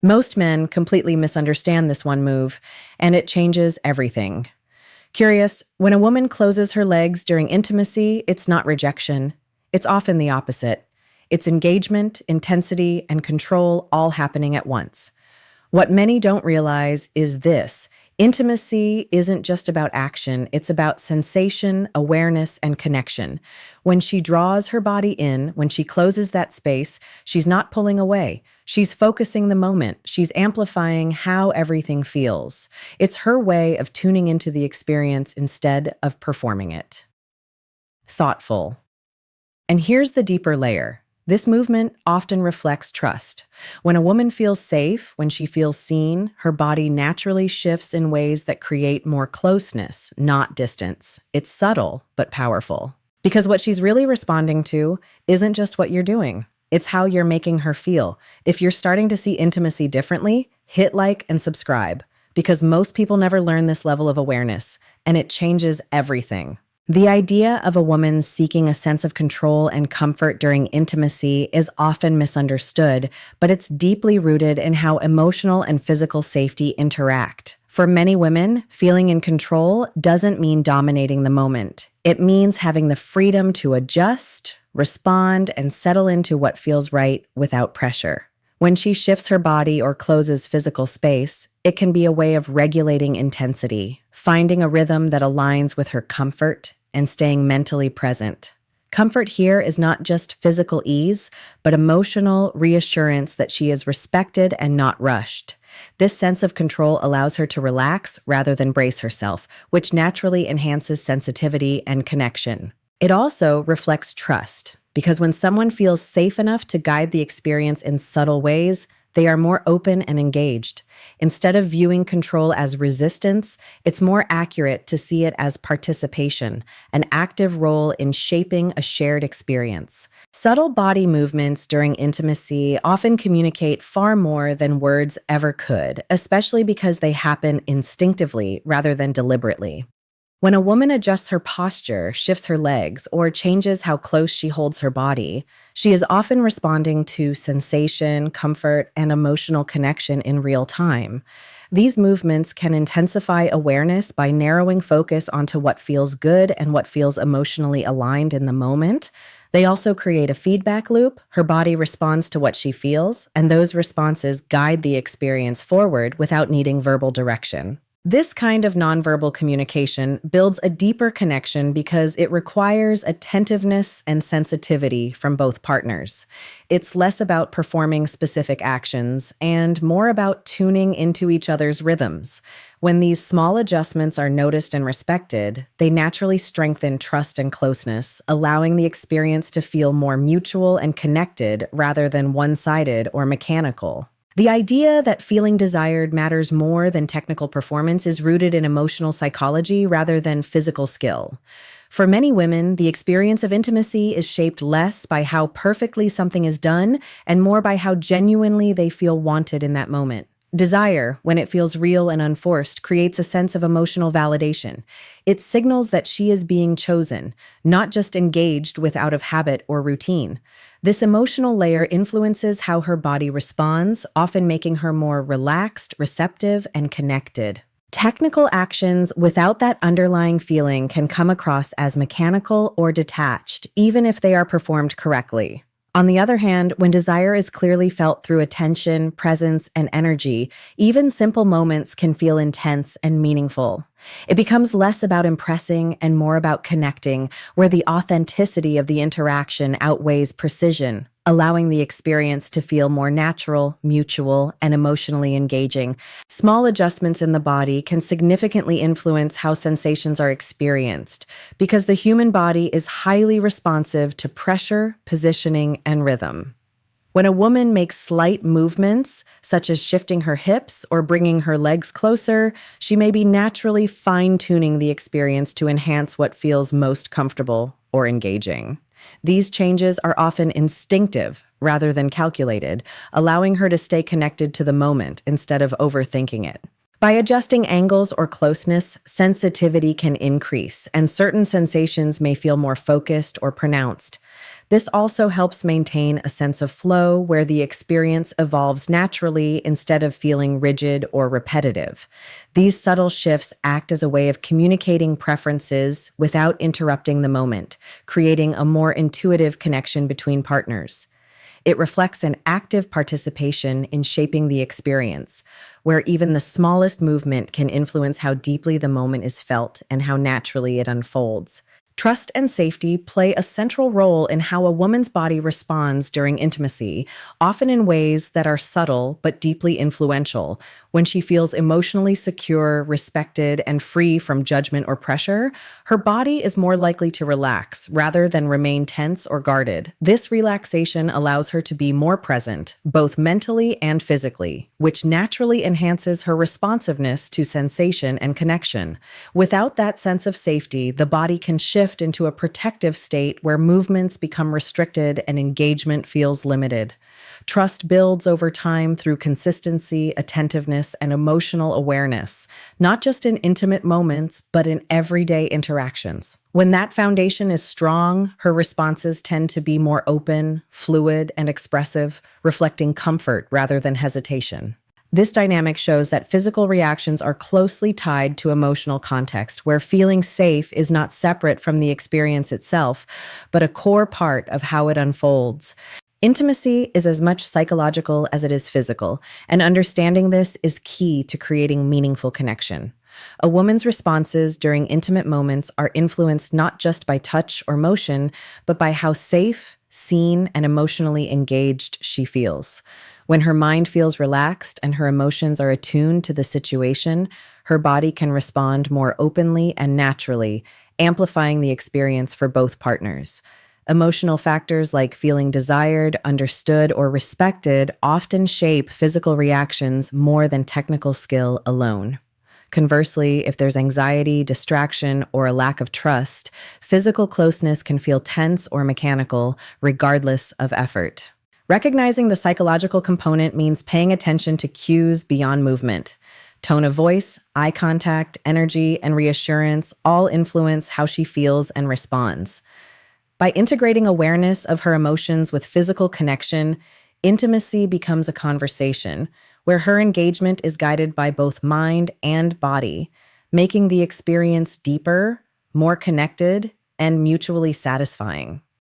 Most men completely misunderstand this one move, and it changes everything. Curious, when a woman closes her legs during intimacy, it's not rejection. It's often the opposite. It's engagement, intensity, and control all happening at once. What many don't realize is this: intimacy isn't just about action, it's about sensation, awareness, and connection. When she draws her body in, when she closes that space, she's not pulling away. She's focusing the moment. She's amplifying how everything feels. It's her way of tuning into the experience instead of performing it. Thoughtful. And here's the deeper layer. This movement often reflects trust. When a woman feels safe, when she feels seen, her body naturally shifts in ways that create more closeness, not distance. It's subtle, but powerful. Because what she's really responding to isn't just what you're doing, it's how you're making her feel. If you're starting to see intimacy differently, hit like and subscribe, because most people never learn this level of awareness, and it changes everything. The idea of a woman seeking a sense of control and comfort during intimacy is often misunderstood, but it's deeply rooted in how emotional and physical safety interact. For many women, feeling in control doesn't mean dominating the moment. It means having the freedom to adjust, respond, and settle into what feels right without pressure. When she shifts her body or closes physical space, it can be a way of regulating intensity, finding a rhythm that aligns with her comfort, and staying mentally present. Comfort here is not just physical ease, but emotional reassurance that she is respected and not rushed. This sense of control allows her to relax rather than brace herself, which naturally enhances sensitivity and connection. It also reflects trust, because when someone feels safe enough to guide the experience in subtle ways, they are more open and engaged. Instead of viewing control as resistance, it's more accurate to see it as participation, an active role in shaping a shared experience. Subtle body movements during intimacy often communicate far more than words ever could, especially because they happen instinctively rather than deliberately. When a woman adjusts her posture, shifts her legs, or changes how close she holds her body, she is often responding to sensation, comfort, and emotional connection in real time. These movements can intensify awareness by narrowing focus onto what feels good and what feels emotionally aligned in the moment. They also create a feedback loop. Her body responds to what she feels, and those responses guide the experience forward without needing verbal direction. This kind of nonverbal communication builds a deeper connection because it requires attentiveness and sensitivity from both partners. It's less about performing specific actions and more about tuning into each other's rhythms. When these small adjustments are noticed and respected, they naturally strengthen trust and closeness, allowing the experience to feel more mutual and connected rather than one-sided or mechanical. The idea that feeling desired matters more than technical performance is rooted in emotional psychology rather than physical skill. For many women, the experience of intimacy is shaped less by how perfectly something is done and more by how genuinely they feel wanted in that moment. Desire, when it feels real and unforced, creates a sense of emotional validation. It signals that she is being chosen, not just engaged with out of habit or routine. This emotional layer influences how her body responds, often making her more relaxed, receptive, and connected. Technical actions without that underlying feeling can come across as mechanical or detached, even if they are performed correctly. On the other hand, when desire is clearly felt through attention, presence, and energy, even simple moments can feel intense and meaningful. It becomes less about impressing and more about connecting, where the authenticity of the interaction outweighs precision, allowing the experience to feel more natural, mutual, and emotionally engaging. Small adjustments in the body can significantly influence how sensations are experienced, because the human body is highly responsive to pressure, positioning, and rhythm. When a woman makes slight movements, such as shifting her hips or bringing her legs closer, she may be naturally fine-tuning the experience to enhance what feels most comfortable or engaging. These changes are often instinctive rather than calculated, allowing her to stay connected to the moment instead of overthinking it. By adjusting angles or closeness, sensitivity can increase, and certain sensations may feel more focused or pronounced. This also helps maintain a sense of flow where the experience evolves naturally instead of feeling rigid or repetitive. These subtle shifts act as a way of communicating preferences without interrupting the moment, creating a more intuitive connection between partners. It reflects an active participation in shaping the experience, where even the smallest movement can influence how deeply the moment is felt and how naturally it unfolds. Trust and safety play a central role in how a woman's body responds during intimacy, often in ways that are subtle but deeply influential. When she feels emotionally secure, respected, and free from judgment or pressure, her body is more likely to relax rather than remain tense or guarded. This relaxation allows her to be more present, both mentally and physically, which naturally enhances her responsiveness to sensation and connection. Without that sense of safety, the body can shift into a protective state where movements become restricted and engagement feels limited. Trust builds over time through consistency, attentiveness, and emotional awareness, not just in intimate moments, but in everyday interactions. When that foundation is strong, her responses tend to be more open, fluid, and expressive, reflecting comfort rather than hesitation. This dynamic shows that physical reactions are closely tied to emotional context, where feeling safe is not separate from the experience itself, but a core part of how it unfolds. Intimacy is as much psychological as it is physical, and understanding this is key to creating meaningful connection. A woman's responses during intimate moments are influenced not just by touch or motion, but by how safe, seen, and emotionally engaged she feels. When her mind feels relaxed and her emotions are attuned to the situation, her body can respond more openly and naturally, amplifying the experience for both partners. Emotional factors like feeling desired, understood, or respected often shape physical reactions more than technical skill alone. Conversely, if there's anxiety, distraction, or a lack of trust, physical closeness can feel tense or mechanical, regardless of effort. Recognizing the psychological component means paying attention to cues beyond movement. Tone of voice, eye contact, energy, and reassurance all influence how she feels and responds. By integrating awareness of her emotions with physical connection, intimacy becomes a conversation where her engagement is guided by both mind and body, making the experience deeper, more connected, and mutually satisfying.